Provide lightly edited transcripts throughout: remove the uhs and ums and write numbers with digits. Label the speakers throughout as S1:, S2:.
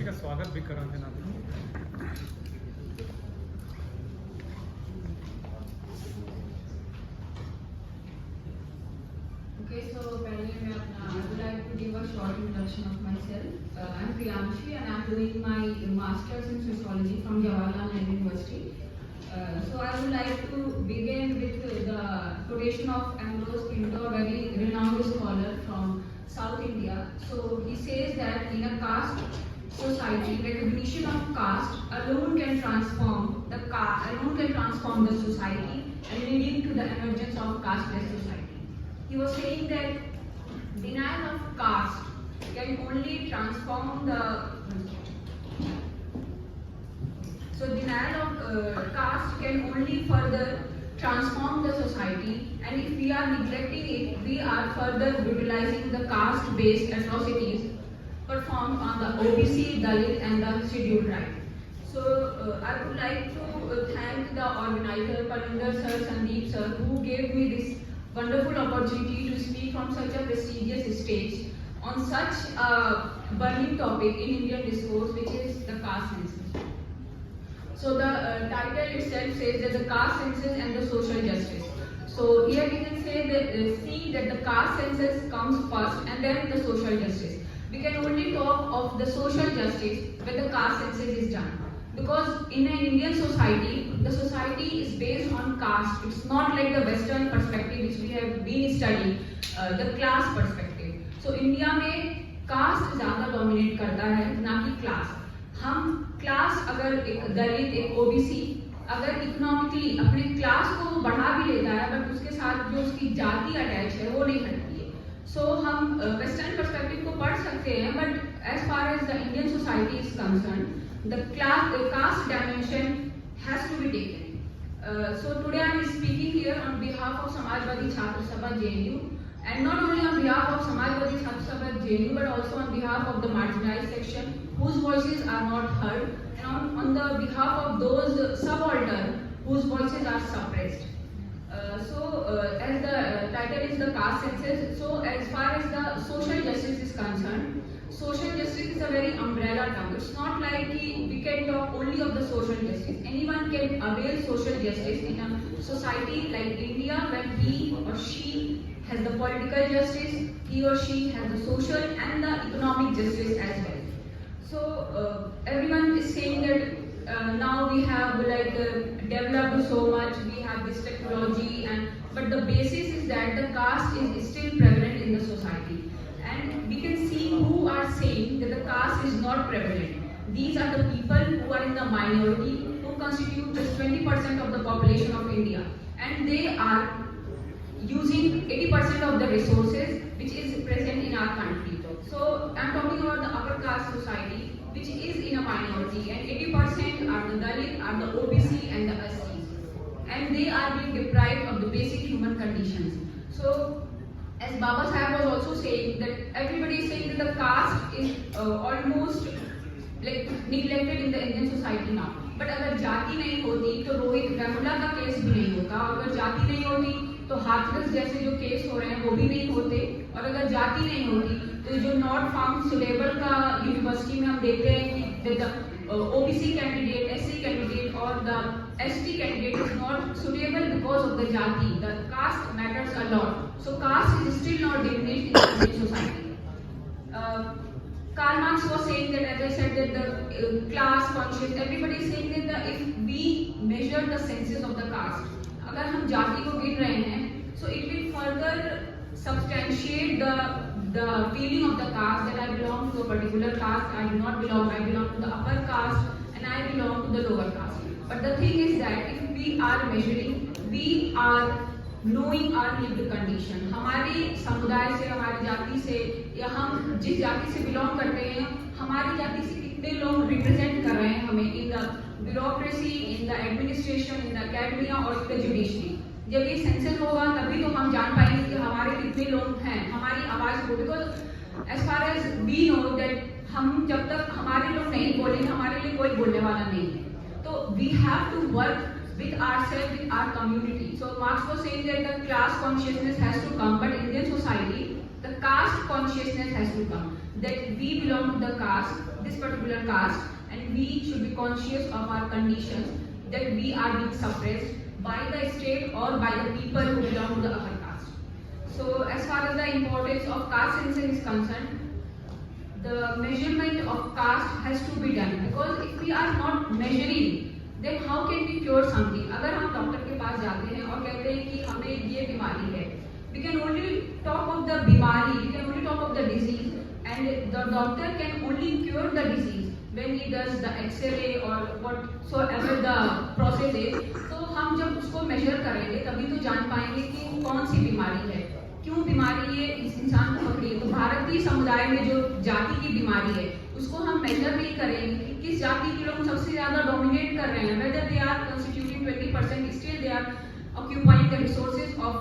S1: का स्वागत भी करा थे ना।
S2: Okay, so पहले मैं अपना I would like to give a short introduction of myself. I'm Priyanshi and I'm doing my masters in sociology from Jawaharlal Nehru University. So I would like to begin with the quotation of Ambrose Pinto, a very renowned scholar from South India. So he says that in a caste society, recognition of caste alone can transform the society and leading to the emergence of casteless society. He was saying that denial of caste can only transform denial of caste can only further transform the society, and if we are neglecting it, we are further brutalizing the caste-based atrocities performed on the OBC, Dalit and the scheduled tribe. So I would like to thank the organizer, Parinder sir, Sandeep sir, who gave me this wonderful opportunity to speak from such a prestigious stage on such a burning topic in Indian discourse, which is the caste census. So the title itself says that the caste census and the social justice. So here we can say that see that the caste census comes first and then the social justice. We can only talk of the social justice when the caste census is done. Because in an Indian society, the society is based on caste. It's not like the Western perspective which we have been studying, the class perspective. So India में caste ज़्यादा dominate करता है ना कि class. हम class अगर एक दलित एक ओबीसी अगर इकोनॉमिकली अपने क्लास को बढ़ा भी लेता है बट उसके साथ जो उसकी जाति अटैच है वो नहीं हटती है. सो हम वेस्टर्न पर्सपेक्टिव को पढ़ सकते हैं but as far as the Indian society is concern the caste dimension has to be taken. So today I am speaking here on behalf of Samajwadi Chhatra Sabha JNU, and not only on behalf of Samajwadi Chhatra Sabha JNU but also on behalf of the marginalized section whose voices are not heard, and on the behalf of those subaltern whose voices are suppressed. As the title is the caste census, so as far as the social justice is concerned, social justice is a very umbrella term. It's not like we can talk only of the social justice. Anyone can avail social justice in a society like India when he or she has the political justice, he or she has the social and the economic justice as well. So everyone is saying that now we have developed so much, we have this technology, but the basis is that the caste is still prevalent in the society. And we can see who are saying that the caste is not prevalent. These are the people who are in the minority, who constitute just 20% of the population of India. And they are using 80% of the resources which is present in our country. So I am talking about the upper caste society which is in a minority, and 80% are the Dalit, are the OBC and the SCs. And they are being deprived of the basic human conditions. So as Baba Sahib was also saying that everybody is saying that the caste is almost like neglected in the Indian society now. But अगर जाति नहीं होती तो रोहित वेमुला का case भी नहीं होता, और अगर जाति नहीं होती तो हाथरस जैसे जो केस हो रहे हैं वो भी नहीं होते, और अगर जाति नहीं होती तो जो नॉट फाउंड सुटेबल का यूनिवर्सिटी में हम देख रहे हैं कि the OBC candidate, SC candidate or the ST candidate is not suitable because of the jati. The caste matters a lot. So caste is still not diminished in the Indian society. Karl Marx was saying that, as I said, that the class conscious, everybody is saying that if we measure the census of the caste, अगर हम जाति को गिन रहे हैं, so it will further substantiate the feeling of the caste that I belong to a particular caste, I do not belong, I belong to the upper caste and I belong to the lower caste. But the thing is that if we are measuring, we are knowing our lived condition. हमारे समुदाय से, हमारी जाति से, या हम जिस जाति से बिलोंग करते हैं, हमारी जाति से कितने लोग रिप्रेजेंट कर रहे हैं हमें in the bureaucracy, in the administration, in the academia और इन द जुडिशरी. जब ये सेंसस होगा तभी तो हम जान पाएंगे कि हमारे कितने लोग हैं, हमारी आवाज को. Because as far as we know that हम जब तक हमारे लोग नहीं बोलेंगे हमारे लिए कोई बोलने वाला नहीं है. तो we have to work with ourselves, with our community. So Marx was saying that the class consciousness has to come, but in Indian society, the caste consciousness has to come. That we belong to the caste, this particular caste, and we should be conscious of our conditions, that we are being suppressed by the state or by the people who belong to the upper caste. So as far as the importance of caste census is concerned, the measurement of caste has to be done, because if we are not measuring, then how can we cure something? अगर हम doctor के पास जाते हैं और कहते हैं कि हमें ये बीमारी है, we can only talk of the बीमारी, we can only talk of the disease, and the doctor can only cure the disease when he does the X-ray or whatsoever the process is. तो हम जब उसको measure करेंगे तभी तो जान पाएंगे कि कौन सी बीमारी है, क्यों बीमारी ये इस इंसान को पकड़ी है। तो भारतीय समुदाय में जो जाति की बीमारी है उसको हम मेजर नहीं करेंगे कि किस जाति के लोग सबसे ज्यादा डोमिनेट कर रहे हैं, whether they are constituting 20%, still they are occupying the resources of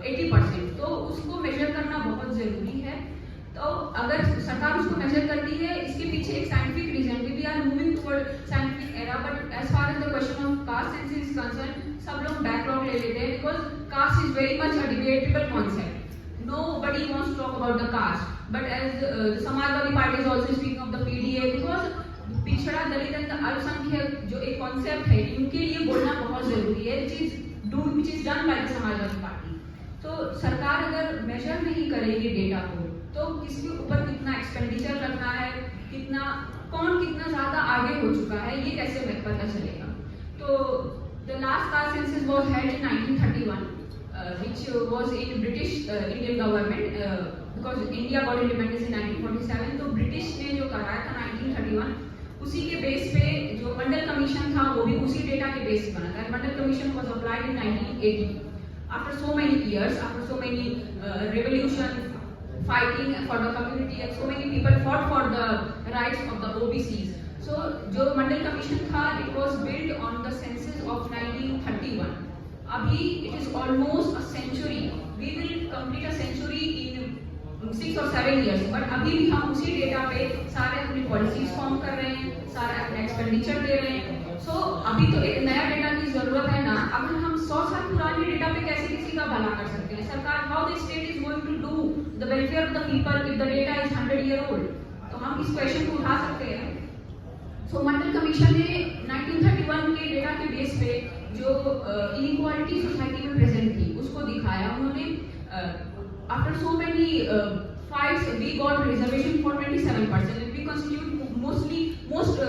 S2: 80%। तो उसको मेजर करना बहुत जरूरी है। तो अगर सरकार उसको मेजर करती है, इसके पीछे एक साइंटिफिक रीजन भी, we are moving toward scientific era, but as far as the question of caste census is concern, सब लोग बैकलॉग ले लेते हैं, because caste is very much a debatable concept. Nobody wants to talk about the caste, but as the Samajwadi Party is also speaking of the PDA, because पिछड़ा दलित and the अल्पसंख्यक जो एक concept है, इनके लिए बोलना बहुत जरूरी है, which is done by the Samajwadi party. तो सरकार अगर मेजर नहीं करेगी डेटा को, तो किसके ऊपर कितना एक्सपेंडिचर रखना है, कौन कितना ज्यादा आगे हो चुका है, ये कैसे पता चलेगा। तो the last caste census was held in 1931, which was in British Indian government, because India got independence in 1947। तो ब्रिटिश ने जो कराया था 1931, उसी के बेस पे जो मंडल कमीशन था वो भी उसी डेटा के बेस पे बना था। मंडल commission was applied in 1980 after so many years, after so many revolution, fighting for the community, and so many people fought for the rights of the OBCs। so जो मंडल commission था, it was built on the census of 1931। अभी it is almost a century, we will complete a century in 6 or 7 years, but अभी भी हम उसी data पे सारे अपनी पॉलिसीज फॉर्म कर रहे हैं, सारा अपना एक्सपेंडिचर दे रहे हैं। सो अभी तो एक नया डेटा की जरूरत है ना। अगर हम 100 साल पुराने डेटा पे कैसे किसी का भला कर सकते हैं? सरकार, how the state is going to do the welfare of the people if the data is 100 year old? तो हम इस क्वेश्चन को उठा सकते हैं। सो मंडल कमीशन ने 1931 के डेटा के बेस पे जो इनइक्वालिटी सोसाइटी में प्रेजेंट थी उसको दिखाया उन्होंने। After so many fights, we got reservation for 27%, and we constitute most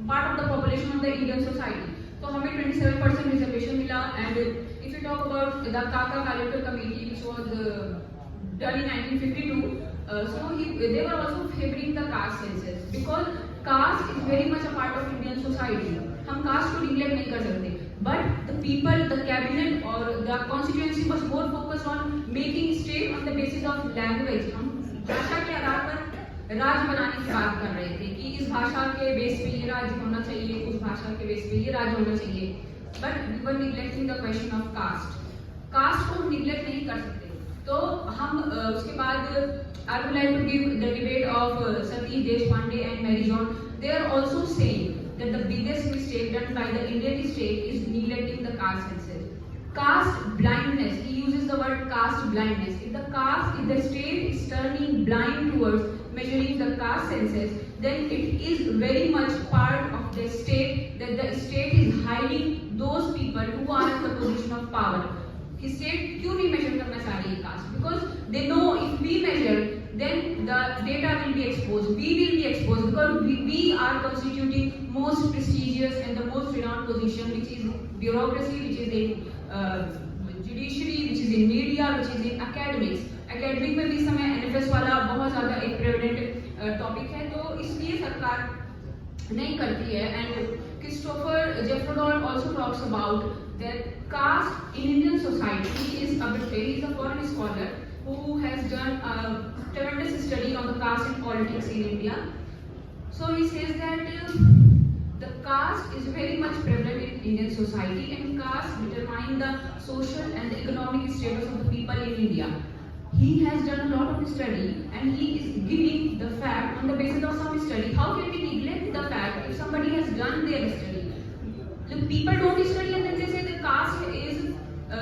S2: part of the population of the Indian society। तो हमें 27% reservation मिला। and if you talk about the Kaka Kalekar committee which was done in 1952, so they were also favoring the caste census, because caste is very much a part of Indian society। हम caste को neglect नहीं कर सकते, but the people, the cabinet or the constituency was more focused on making state on the basis of language। हम भाषा के आधार पर राज्य बनाने की बात कर रहे थे कि इस भाषा के बेस पे ये राज्य होना चाहिए, उस भाषा के बेस पे ये राज्य होना चाहिए, but we were neglecting the question of caste। caste को हम neglect नहीं कर सकते। तो हम उसके बाद I would like to give the debate of Satish Deshpande and Mary John। They are also saying that the biggest mistake done by the Indian state is neglecting the caste census। Caste blindness, he uses the word caste blindness। If the state is turning blind towards measuring the caste census, then it is very much part of the state, that the state is hiding those people who are in the position of power। State क्यों नहीं measure करना चाह रही है caste? Because they know if we measure, then the data will be exposed, we will be exposed, because we are constituting most prestigious and the most renowned position, which is bureaucracy, which is in judiciary, which is in media, which is in academics। academic में भी इस समय NFS वाला बहुत ज़्यादा एक prevalent topic है, तो इसलिए सरकार नहीं करती है। and Christopher Jeffrodol also talks about that caste in Indian society is a bit, he is a foreign scholar who has done a tremendous study on the caste and politics in India। So he says that the caste is very much prevalent in Indian society, and caste determine the social and the economic status of the people in India। He has done a lot of study, and he is giving the fact on the basis of some study। How can we neglect the fact if somebody has done their study? The people don't study and then they say the caste is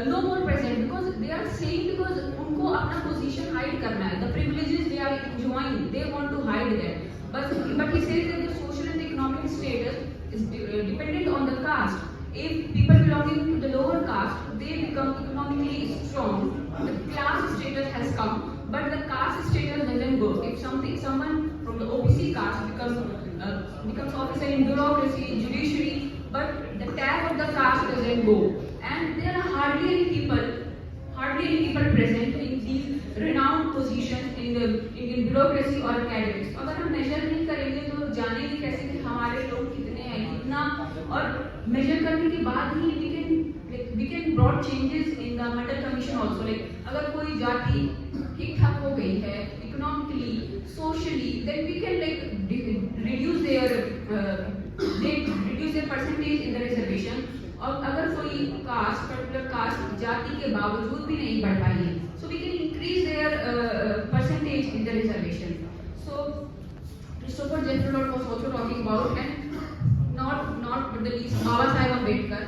S2: no more present, because they are saying because उनको अपना position hide करना है, the privileges they are enjoying, they want to hide that. But he says that the social and economic status is dependent on the caste. If people belonging to the lower caste, they become economically strong. The class status has come, but the caste status doesn't go. If someone from the OBC caste becomes officer in bureaucracy, judiciary, but the tag of the caste doesn't go, and there are hardly any people present in these renowned positions in bureaucracy or academics. अगर हम measure नहीं करेंगे तो जानेंगे कैसे कि हमारे लोग कितने हैं, कितना, और measure करने के बाद ही we can brought changes in the Mandal Commission also. Like अगर कोई जाति ठीक ठाक हो गई है economically, socially, then we can reduce their percentage in the reservation. और अगर कोई कास्ट पर्टिकुलर कास्ट जाति के बावजूद भी नहीं बढ़ पाई है, so we can increase their percentage in the reservation. So Christopher Jeffrey was also talking about, and not the least Baba Saheb Ambedkar,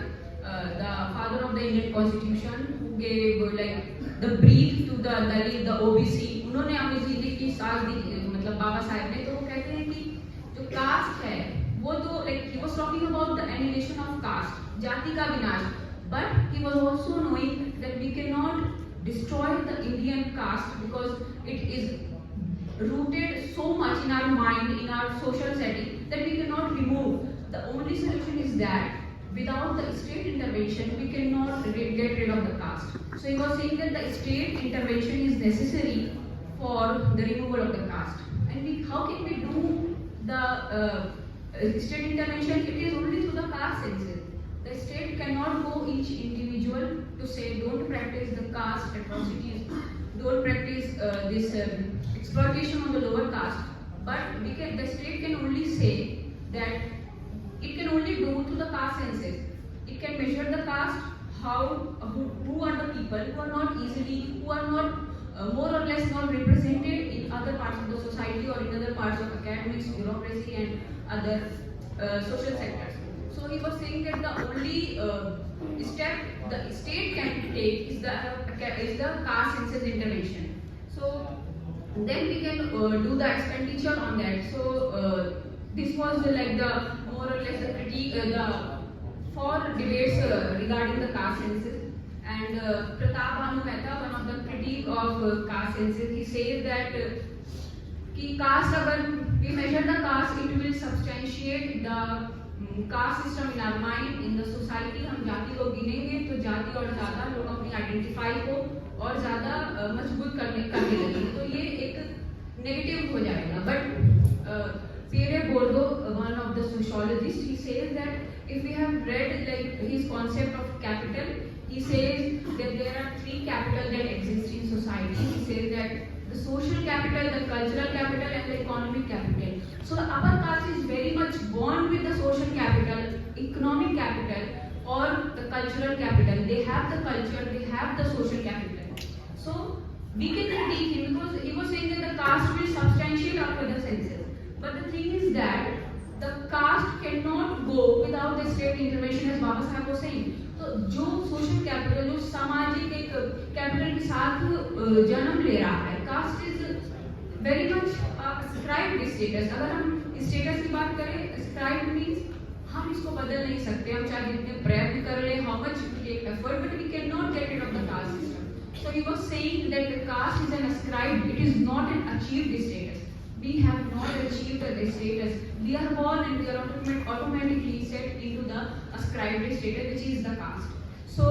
S2: the father of the Indian Constitution, who gave the brief to the Dalit, the OBC. उन्होंने अपनी जिंदगी की साथ दी, मतलब बाबा साहब ने, तो वो कहते हैं कि जो कास्ट है वो तो he was talking about the annihilation of caste, जाति का विनाश, but he was also knowing that we cannot destroy the Indian caste because it is rooted so much in our mind, in our social setting, that we cannot remove. The only solution is that without the state intervention we cannot get rid of the caste. So he was saying that the state intervention is necessary for the removal of the caste. And how can we do the state intervention? It is only through the caste census. The state cannot go each individual to say don't practice the caste atrocities, don't practice this exploitation on the lower caste. But the state can only say that it can only do to the caste census. It can measure the caste, who are the people who are not more or less not represented in other parts of the society or in other parts of academics, bureaucracy and other social sectors. So he was saying that the only step the state can take is the caste census intervention. So then we can do the expenditure on that. So this was the more or less the critique, the four debates regarding the caste census. And Pratap Bhanu Mehta, one of the critique of caste census, he says that कि caste, अगर we measure the caste, it will substantiate the caste system in our mind, in the society. हम जाति को गिनेंगे तो जाति और ज़्यादा लोग अपनी आइडेंटिफाई को और ज़्यादा मजबूत करने लगेंगे, तो ये एक नेगेटिव हो जाएगा. But Pierre Bourdieu, one of the sociologists, he says that if we have read his concept of capital, he says that there are three capital that exist in society. He says that the social capital, the cultural capital and the economic capital. So the upper caste is very much born with the social capital, economic capital or the cultural capital. They have the culture, they have the social capital. So we can critique him because he was saying that the caste will substantiate after the census. But the thing is that the caste cannot go without the state intervention, as Baba Saheb was saying. तो जो social capital, जो सामाजिक एक capital के साथ जन्म ले रहा है, caste is very much ascribed status. अगर हम स्टेटस की बात करें, ascribed मींस हम इसको बदल नहीं सकते, हम चाहे जितने प्रयत्न कर ले, how much we take effort, but we cannot get rid of the caste system. So he was saying that the caste is an ascribed, it is not an achieved status. We have not achieved the status. We are born and we are automatically set into the ascribed status, which is the caste. So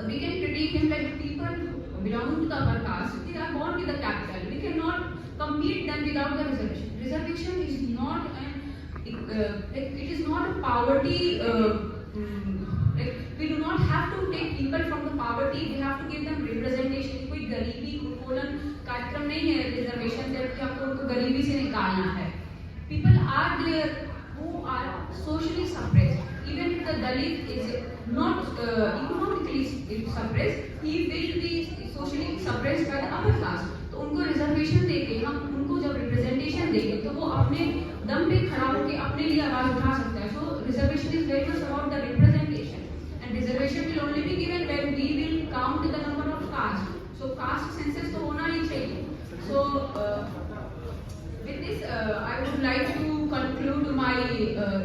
S2: we can critique him like people belonging to the upper caste, they are born with the capital. We cannot compete them without the reservation. Reservation is not it is not a poverty. We do not have to take people from the poverty. We have to give them representation. कोई गरीबी उन्मूलन कार्यक्रम नहीं है reservation से कि आपको उनको गरीबी से निकालना है. People are there who are socially suppressed. Even if the Dalit is not economically suppressed, he will be socially suppressed by the upper caste. तो उनको रिजर्वेशन देके हम उनको जब रिप्रेजेंटेशन देंगे तो वो अपने दम पे खड़ा होकर अपने लिए आवाज उठा सकता है. So reservation is very much about the representation, and reservation will only be given when we will count the with this, I would like to conclude my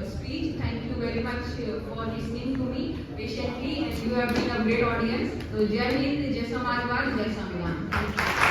S2: speech. Thank you very much for listening to me patiently, and you have been a great audience. So, Jai Hind, Jai Samajwad, Jai Samvidan. Thank you.